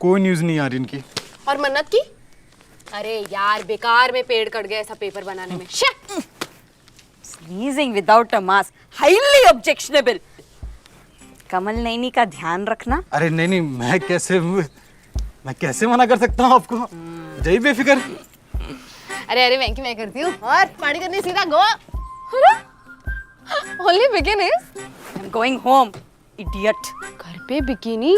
कोई न्यूज़ नहीं आ रही इनकी। और मन्नत की? अरे यार बेकार में पेड़ कट गया ऐसा पेपर बनाने में। Sneezing without a mask, highly objectionable. कमल नैनी का ध्यान रखना। अरे नहीं, मैं कैसे मना कर सकता हूँ आपको? जय बेफिक्र। अरे वेंकी मैं करती हूँ और पार्टी करने सीधा गो। Only bikinis? I'm going home, idiot. घर पे बिकिनी,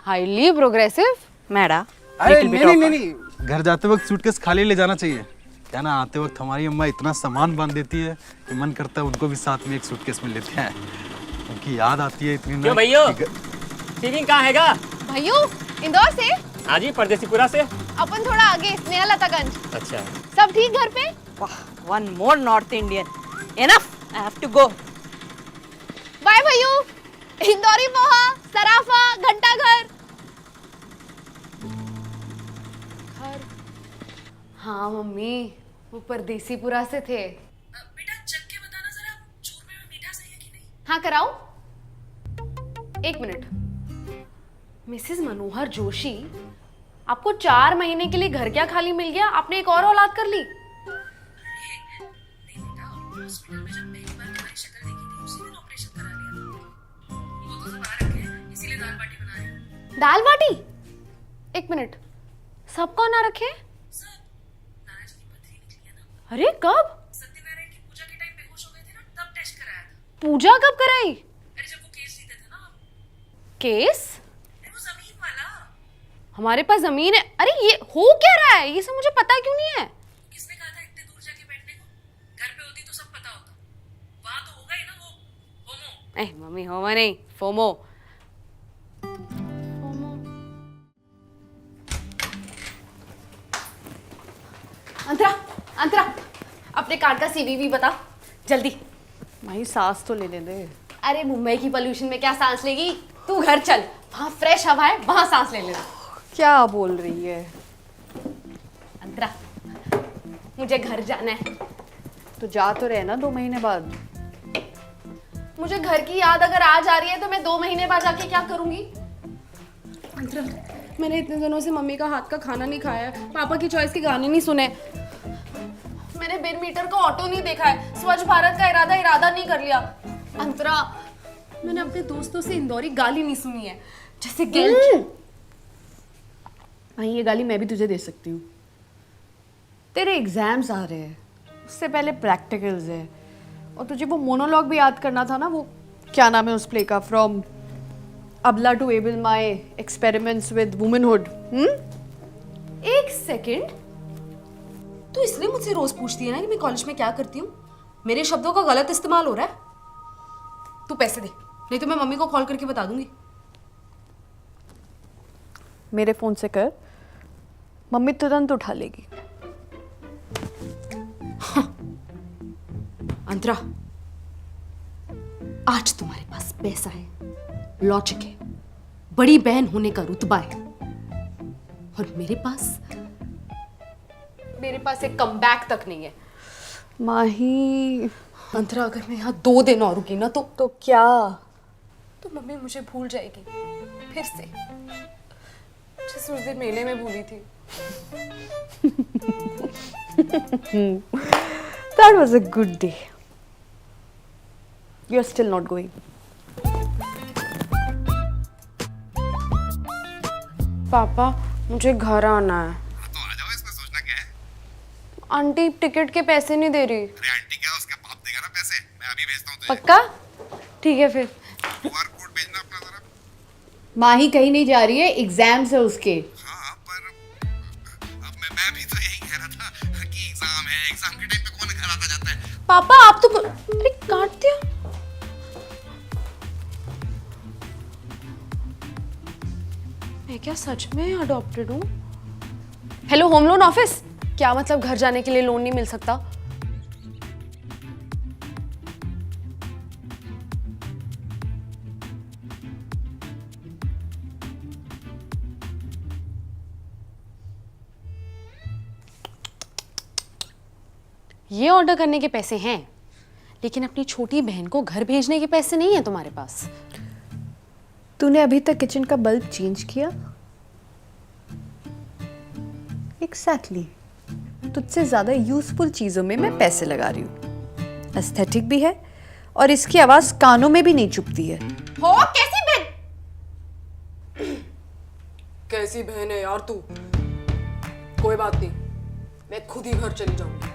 highly progressive. मैडा। अरे नहीं, घर जाते वक्त सूटकेस खाली ले जाना चाहिए। क्या ना, आते वक्त हमारी अम्मा इतना सामान बांध देती है कि मन करता है उनको भी साथ में एक सूटकेस में लेते हैं। उनकी याद आती है इतनी। क्यों भैया? टिफिन कहाँ हैगा? भाइयों इंदौर से? हाँ जी, परदेसीपुरा से। अपन थोड़ा आगे स्नेहलतागंज। अच्छा। सब ठीक घर पे? वाह, one more North Indian. Enough. I have to go. Bye भाइयों। इंदौरी पोहा, सराफा, घंटा घर। हाँ मम्मी, वो परदेसीपुरा से थे। बेटा चख के बताना जरा, चूरमे में मीठा सही है कि नहीं? हाँ कराऊं? एक मिनट। मिसेस मनोहर जोशी, आपको 4 महीने के लिए घर क्या खाली मिल गया? आपने एक और औलाद कर ली? नहीं बेटा, हॉस्पिटल में जब पहली बार तुम्हारी शक्ल देखी थी उसी दिन ऑपरेशन करा लिया। वो तो सब आ रखे हैं, इसीलिए दाल बाटी बना रही हूँ। दाल बाटी? एक मिनट, सब कौन आ रखे? नाराज की पथरी निकली है ना। अरे कब? सत्यनारायण की पूजा के टाइम बेहोश हो गए थे ना, तब टेस्ट कराया था। पूजा कब कराई? अरे जब वो केस जीते थे ना हम। केस? अरे वो जमीन वाला। हमारे पास जमीन है। अरे ये हो क्या रहा है? ये सब मुझे पता क्यों नहीं है? किसने कहा था इतने दूर जाके बैठने को? घर पे होती तो सब पता होता। वहां तो होगा ही ना वो होमो। मम्मी होमा नहीं, फोमो। अंतरा, अपने कार्ड का सीवीवी बता जल्दी। भाई सांस तो लेने दे। अरे मुंबई की पोल्यूशन में क्या सांस लेगी? तू घर चल, वहाँ फ्रेश हवा है, वहाँ सांस ले लेना। क्या बोल रही है? अंतरा, मुझे घर जाना है। तो जा तो रहे ना 2 महीने बाद। मुझे घर की याद अगर आज आ रही है तो मैं 2 महीने बाद जाके क्या करूंगी? अंतरा, मैंने इतने दिनों से मम्मी का हाथ का खाना नहीं खाया है, पापा की चॉइस के गाने नहीं सुने, मैंने बिन मीटर का ऑटो नहीं देखा है, स्वच्छ भारत का इरादा नहीं कर लिया। अंतरा, मैंने अपने दोस्तों से इंदौरी गाली नहीं सुनी है, जैसे गिल्ट। भाई ये गाली मैं भी तुझे दे सकती हूँ। तेरे एग्जाम्स आ रहे हैं, उससे पहले प्रैक्टिकल्स है, और तुझे वो मोनोलॉग भी याद करना था ना, वो क्या नाम है उस प्ले का, फ्रॉम अबला to able my experiments with womanhood. एक सेकंड, तू इसलिए मुझसे रोज पूछती है ना कि मैं कॉलेज में क्या करती हूँ? मेरे शब्दों का गलत इस्तेमाल हो रहा है। तू पैसे दे, नहीं तो मैं मम्मी को कॉल करके बता दूंगी। मेरे फोन से कर, मम्मी तुरंत उठा लेगी। अंतरा, आज तुम्हारे पास पैसा है, लॉजिक है, बड़ी बहन होने का रुतबा है, और मेरे पास एक कमबैक तक नहीं है। माही, अंतरा, अगर मैं यहाँ 2 दिन और रुकी ना तो क्या? तो मम्मी मुझे भूल जाएगी फिर से, जैसे उस दिन मेले में भूली थी। That was a good day. You're still not going. पापा, मुझे घर आना है। तो आ जाओ, इसमें सोचना क्या है? आंटी टिकट के पैसे नहीं दे रही। अरे आंटी क्या, उसका बाप देगा ना पैसे, मैं अभी भेजता हूँ तुझे। पक्का? ठीक है फिर। QR कोड भेजना अपना जरा। माही कहीं नहीं जा रही है, एग्जाम्स है उसके। हाँ पर अब मैं भी तो यही कह रहा था कि एग्जाम है, एग्जाम के टाइम पे कौन घर आता जाता है। पापा आप तो अरे काट दिया। मैं क्या सच में अडॉप्टेड हूँ? हेलो होम लोन ऑफिस, क्या मतलब घर जाने के लिए लोन नहीं मिल सकता? ये ऑर्डर करने के पैसे हैं, लेकिन अपनी छोटी बहन को घर भेजने के पैसे नहीं है तुम्हारे पास। तूने अभी तक किचन का बल्ब चेंज किया? एग्जैक्टली तुझसे ज्यादा यूजफुल चीजों में मैं पैसे लगा रही हूँ। एस्थेटिक भी है और इसकी आवाज कानों में भी नहीं चुभती है। हो कैसी बहन? कैसी बहन है यार तू? कोई बात नहीं, मैं खुद ही घर चली जाऊंगी।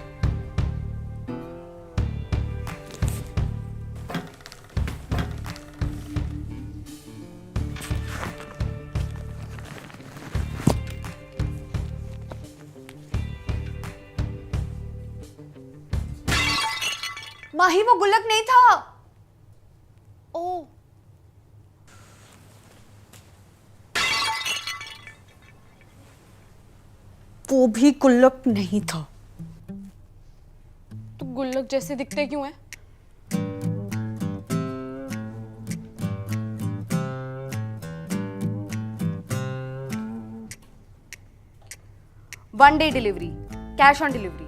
माही वो गुल्लक नहीं था। ओ वो भी गुल्लक नहीं था। तो गुल्लक जैसे दिखते क्यों है? One day delivery, cash on delivery.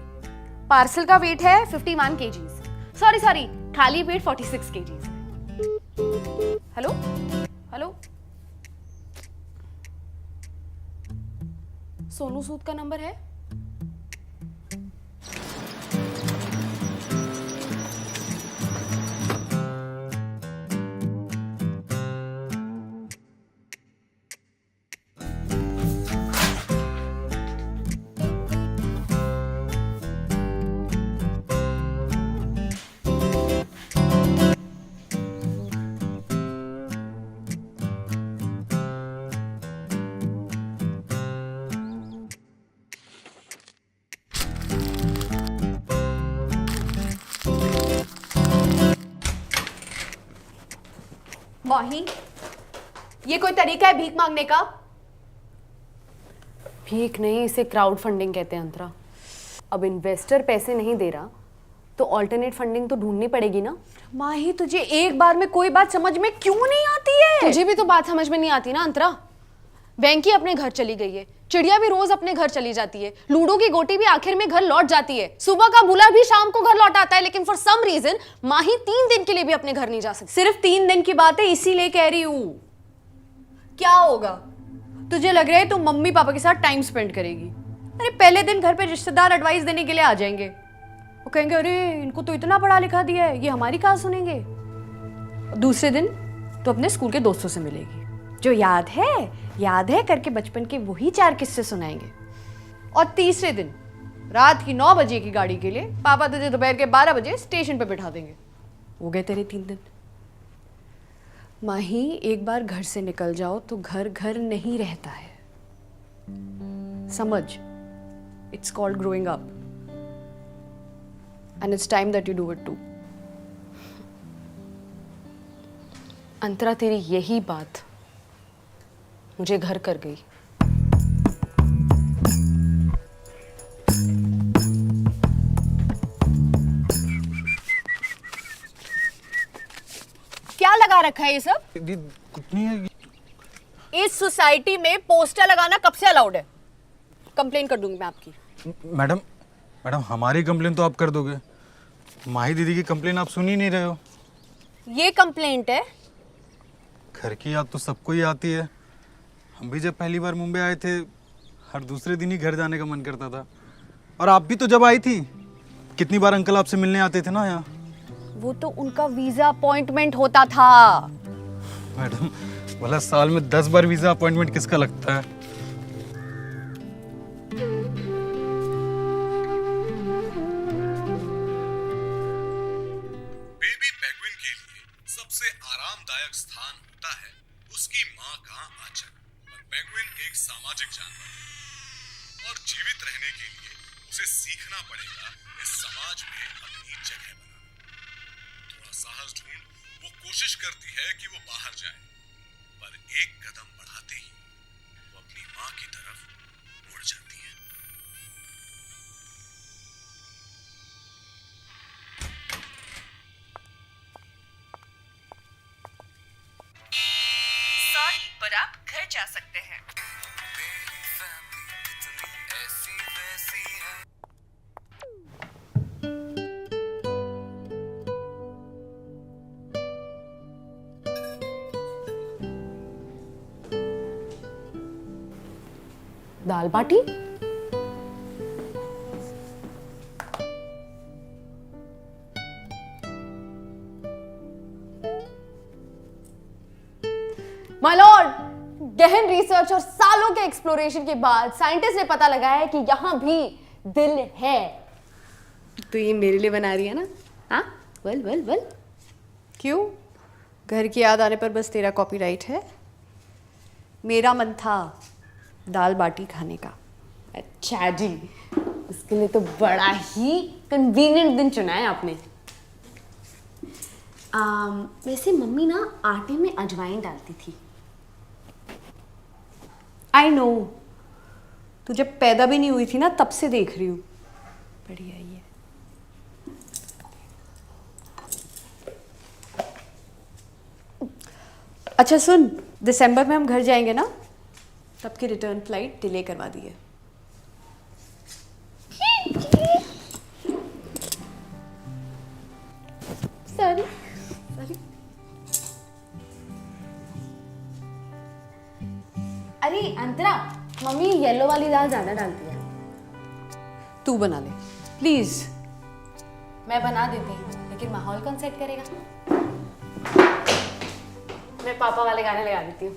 Parcel का वेट है 51 kgs। सॉरी, खाली weight 46 kgs। Hello hello, Sonu Sood का नंबर है? माही ये कोई तरीका है भीख मांगने का? भीख नहीं, इसे क्राउड फंडिंग कहते हैं अंतरा। अब इन्वेस्टर पैसे नहीं दे रहा तो ऑल्टरनेट फंडिंग तो ढूंढनी पड़ेगी ना। माही तुझे एक बार में कोई बात समझ में क्यों नहीं आती है? तुझे भी तो बात समझ में नहीं आती ना अंतरा। वेंकी अपने घर चली गई है, चिड़िया भी रोज अपने घर चली जाती है, लूडो की गोटी भी आखिर में घर लौट जाती है, सुबह का भूला भी शाम को घर लौट आता है, लेकिन फॉर सम रीजन माही 3 दिन के लिए भी अपने घर नहीं जा सकती। सिर्फ 3 दिन की बात है, इसीलिए कह रही हूं। क्या होगा? तुझे लग रहा है तू मम्मी पापा के साथ टाइम स्पेंड करेगी? अरे पहले दिन घर पे रिश्तेदार एडवाइस देने के लिए आ जाएंगे। वो कहेंगे अरे इनको तो इतना पढ़ा लिखा दिया है, ये हमारी कहाँ सुनेंगे। दूसरे दिन तो अपने स्कूल के दोस्तों से मिलेगी, जो याद है करके बचपन के वही 4 किस्से सुनाएंगे। और तीसरे दिन रात की 9 बजे की गाड़ी के लिए पापा तुझे दोपहर के 12 बजे स्टेशन पे बिठा देंगे। हो गए तेरे 3 दिन। माही एक बार घर से निकल जाओ तो घर घर नहीं रहता है, समझ? It's called growing up and it's time that you do it too. अंतरा तेरी यही बात मुझे घर कर गई। क्या लगा रखा है ये सब? कुछ नहीं है। इस सोसाइटी में पोस्टर लगाना कब से अलाउड है? कंप्लेन कर दूंगी मैं आपकी। मैडम हमारी कंप्लेन तो आप कर दोगे, माही दीदी की कंप्लेन आप सुन ही नहीं रहे हो। ये कंप्लेंट है? घर की याद तो सबको ही आती है। हम भी जब पहली बार मुंबई आए थे, हर दूसरे दिन ही घर जाने का मन करता था। और आप भी तो जब आई थी, कितनी बार अंकल आपसे मिलने आते थे ना यहाँ। वो तो उनका वीजा अपॉइंटमेंट होता था। मैडम भला साल में 10 बार वीजा अपॉइंटमेंट किसका लगता है? बेबी पेंगुइन के लिए सबसे आरामदायक स्थान होता है उसकी माँ का आंचल। पर पेंगुइन एक सामाजिक जानवर है और जीवित रहने के लिए उसे सीखना पड़ेगा इस समाज में अपनी जगह बनाना। थोड़ा साहस ढूंढ वो कोशिश करती है कि वो बाहर जाए, पर एक कदम बढ़ाते ही वो अपनी माँ की तरफ मुड़ जाती है। सॉरी पर आप घर जा सकते हैं। दाल बाटी? माय लॉर्ड, गहन रिसर्च और सालों के एक्सप्लोरेशन के बाद साइंटिस्ट ने पता लगाया है कि यहाँ भी दिल है। तो ये मेरे लिए बना रही है ना? हाँ, वेल वेल वेल। क्यों? घर की याद आने पर बस तेरा कॉपीराइट है? मेरा मन था दाल बाटी खाने का। अच्छा जी, उसके लिए तो बड़ा ही कन्वीनियंट दिन चुना है आपने। वैसे मम्मी ना आटे में अजवाइन डालती थी। आई नो, तू जब पैदा भी नहीं हुई थी ना तब से देख रही हूँ। बढ़िया ही है। अच्छा सुन, दिसंबर में हम घर जाएंगे ना, तब की रिटर्न फ्लाइट डिले करवा दी है। सॉरी। अरे अंतरा, मम्मी येलो वाली दाल ज्यादा डालती है। तू बना ले प्लीज। मैं बना देती, लेकिन माहौल कौन सेट करेगा? मैं पापा वाले गाने लगा देती हूँ।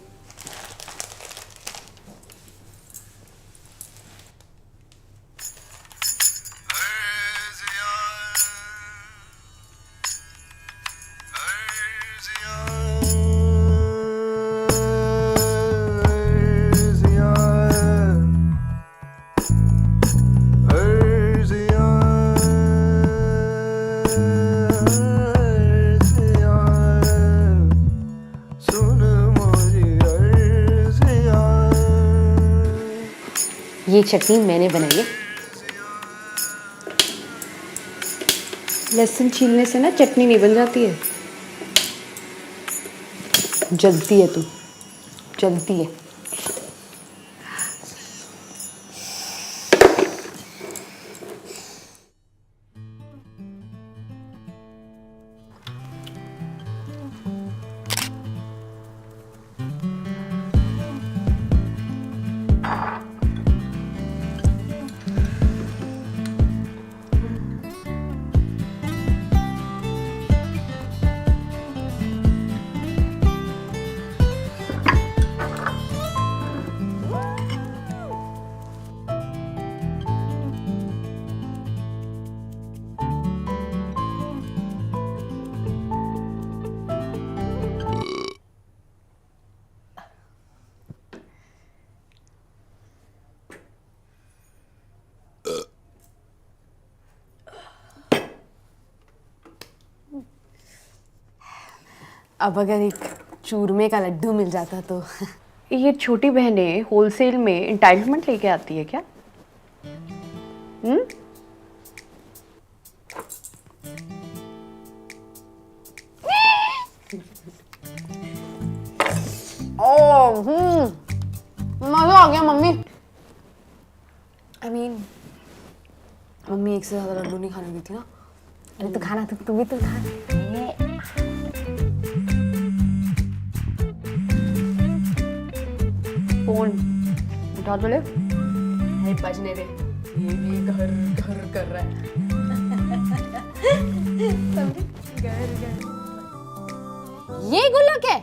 ये चटनी मैंने बनाई है। लहसुन छीलने से ना चटनी नहीं बन जाती है। जलती है तू, जलती है। अब अगर एक चूरमे का लड्डू मिल जाता तो। ये छोटी बहनें होलसेल में एंटाइटलमेंट लेके आती है क्या? मजा आ गया मम्मी। मम्मी एक से ज्यादा लड्डू नहीं खाने देती ना। अरे तो खाना, तू भी तो खा। फोन उठा तो ले। बजने दे, ये भी घर घर कर रहा है। ये गुल्लक है?